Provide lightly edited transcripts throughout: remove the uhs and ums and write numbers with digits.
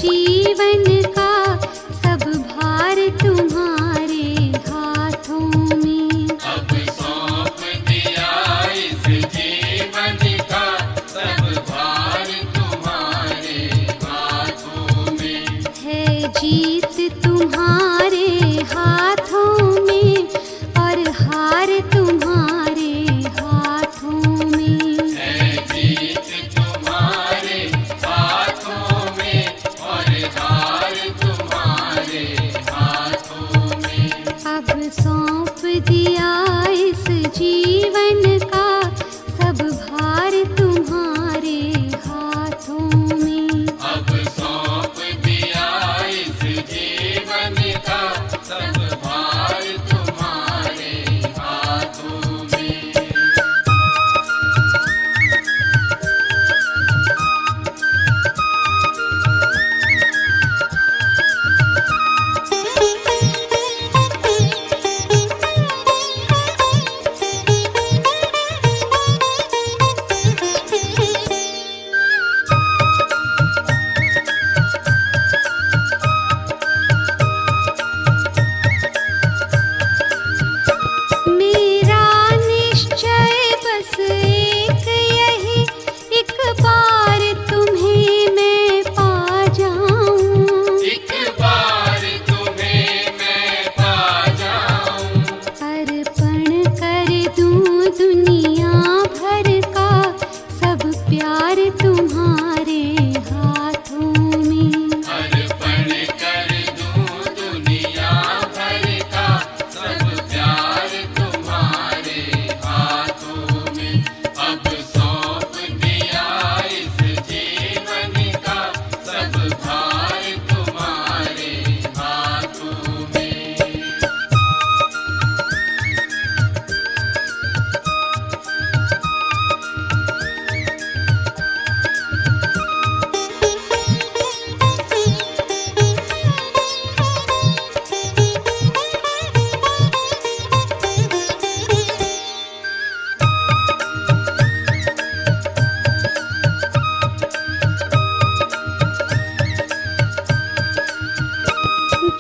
जीवन का सब भार तुम्हारे हाथों में। अब सौंप दिया इस जीवन का सब भार तुम्हारे हाथों में। है जीत तुम्हारे हाथों में और हार तुम्हारे हाथों में। है जीत तुम्हारे हाथों में और हार तुम्हारे हाथों में। अब सौंप दिया इस जीवन का सब भार तुम्हारे हाथों में। अब सौंप दिया इस जीवन का सब भार तुम्हारे हाथों में। मेरा निश्चय बस एक यही, एक बार तुम्हें मैं पा जाऊं। एक बार तुम्हें मैं पा जाऊं। अर्पण कर दूं दुनिया भर का सब प्यार तुम्हारे हाथों में। अर्पण कर दूं दुनिया भर का सब प्यार तुम्हारे हाथों में। अब सौंप दिया इस जीवन का सब भार तुम्हारे हाथों में।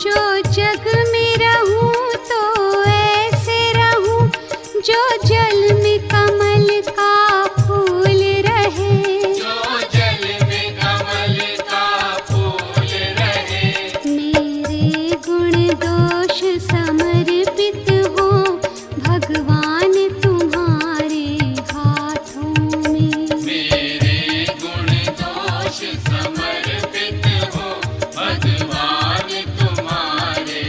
जो जग में रहूं तो ऐसे रहूं, जो जल में कमल का फूल रहे। जो जल में कमल का फूल रहे। मेरे गुण दोष समर्पित हो भगवान तुम्हारे हाथों में। मेरे गुण दोष समर्पित हो भगवान तुम्हारे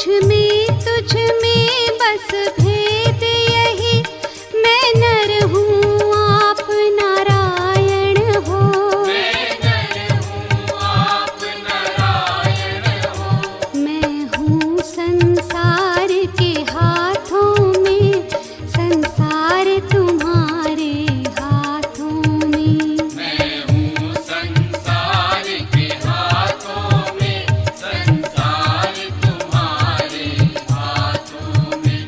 तुझ में बस भेद यही, मैं नर हूँ आप नारायण हो। मैं नर हूँ आप नारायण हो। मैं हूँ संसार के हाथों में, संसार तुम्हारे हाथों में। मैं हूँ संसार के हाथों में, संसार तुम्हारे हाथों में।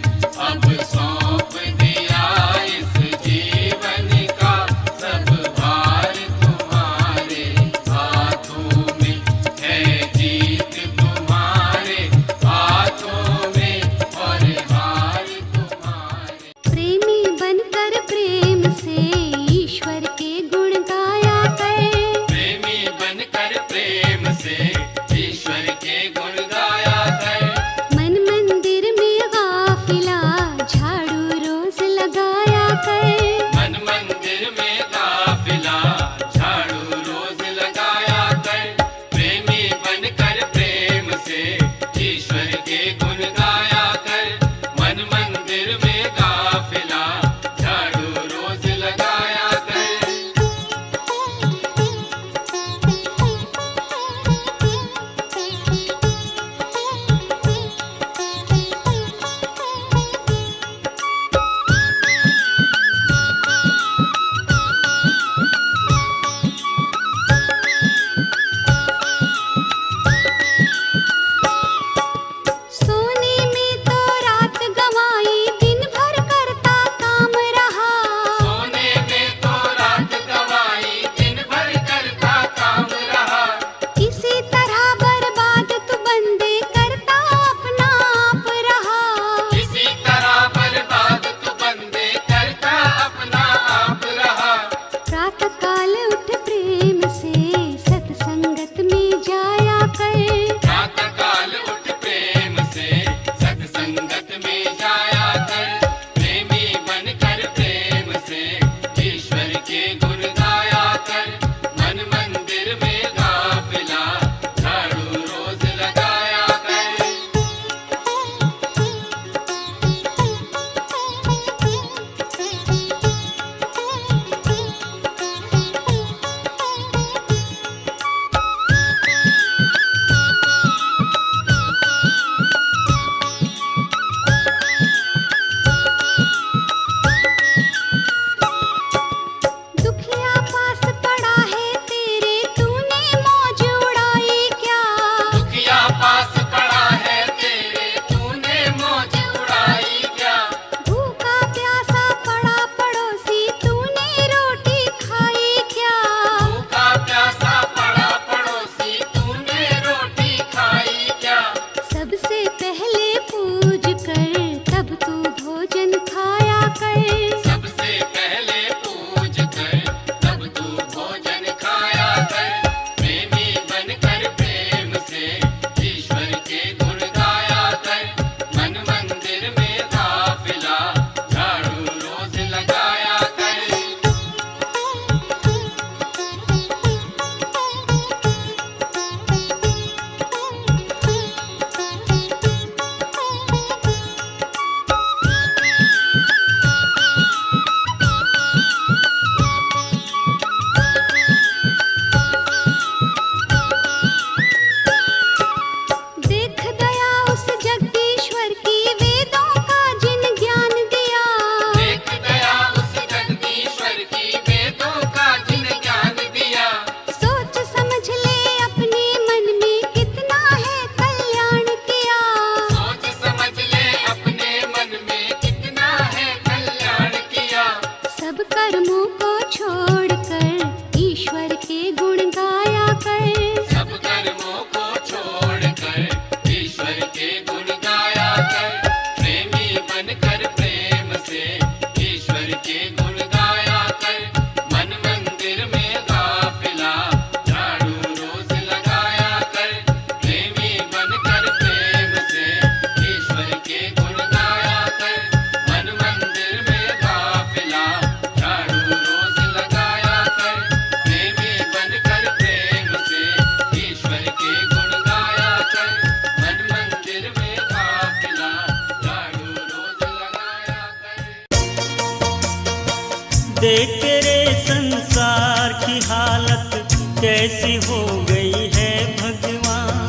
हो गई है भगवान।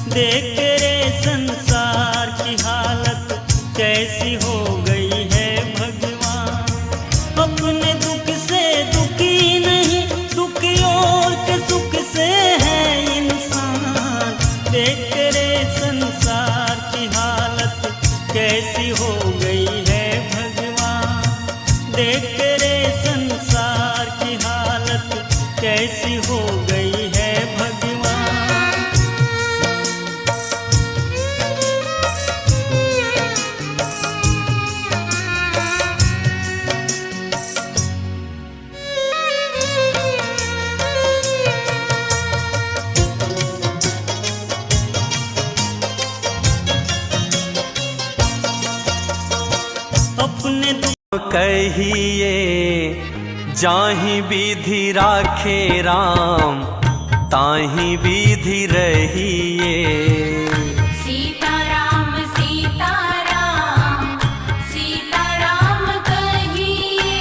देख रे संसार की हालत कैसी हो गई है भगवान। अपने दुख से दुखी नहीं, दुखी और के सुख से है इंसान। देख रे संसार की हालत कैसी हो गई है भगवान। देख रे संसार की हालत कैसी हो गई है भगवान। अपने कहिए जाहि विधि राखे राम, ताहि विधि रहिए। सीताराम सीताराम सीताराम कहिए,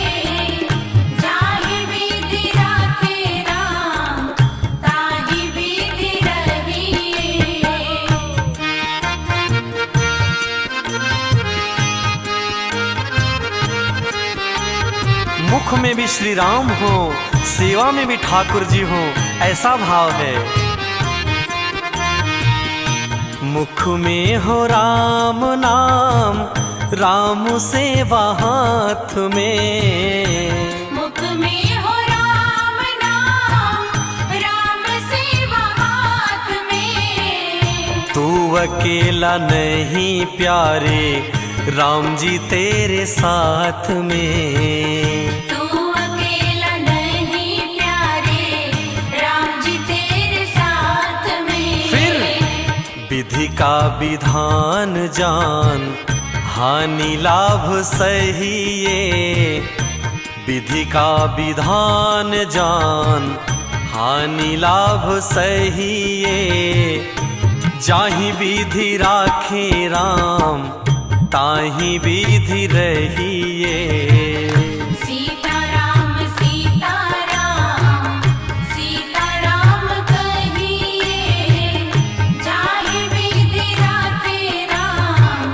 जाहि विधि राखे राम, ताहि विधि रहिए। मुख में भी श्री राम हो, सेवा में भी ठाकुर जी हो, ऐसा भाव है। मुख में हो राम नाम, राम सेवा हाथ में। मुख में हो राम नाम, राम सेवा हाथ में। तू अकेला नहीं प्यारे, राम जी तेरे साथ में। तू अकेला नहीं प्यारे, राम जी तेरे साथ में। फिर विधि का विधान जान, हानि लाभ सहिए। विधि का विधान जान, हानि लाभ सहिए। जाहि विधि राखे राम, ताहि विधि रहिए। सीताराम सीताराम सीताराम कहिए, जाहि विधि राखे राम,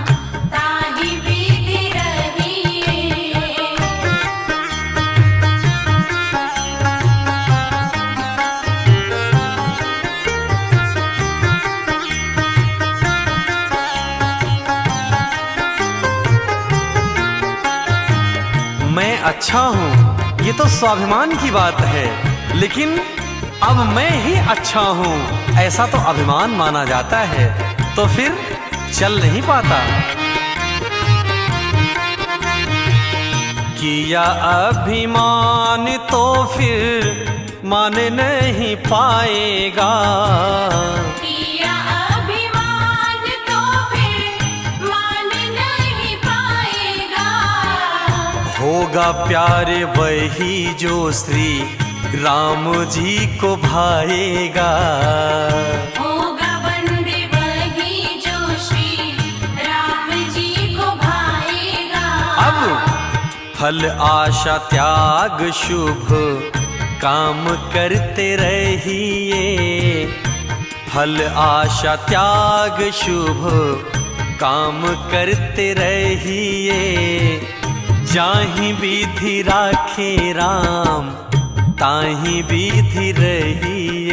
ताहि विधि रहिए। मैं अच्छा हूँ ये तो स्वाभिमान की बात है, लेकिन अब मैं ही अच्छा हूँ ऐसा तो अभिमान माना जाता है, तो फिर चल नहीं पाता। किया अभिमान तो फिर मान नहीं पाएगा। किया अभिमान तो फिर मान नहीं पाएगा। होगा प्यारे वही जो श्री राम जी को भाएगा। होगा बंदे वही जो श्री राम जी को भाएगा। अब फल आशा त्याग शुभ काम करते रहिए। फल आशा त्याग शुभ काम करते रहिए। जाहि विधि राखे राम, ताहि विधि रहिए।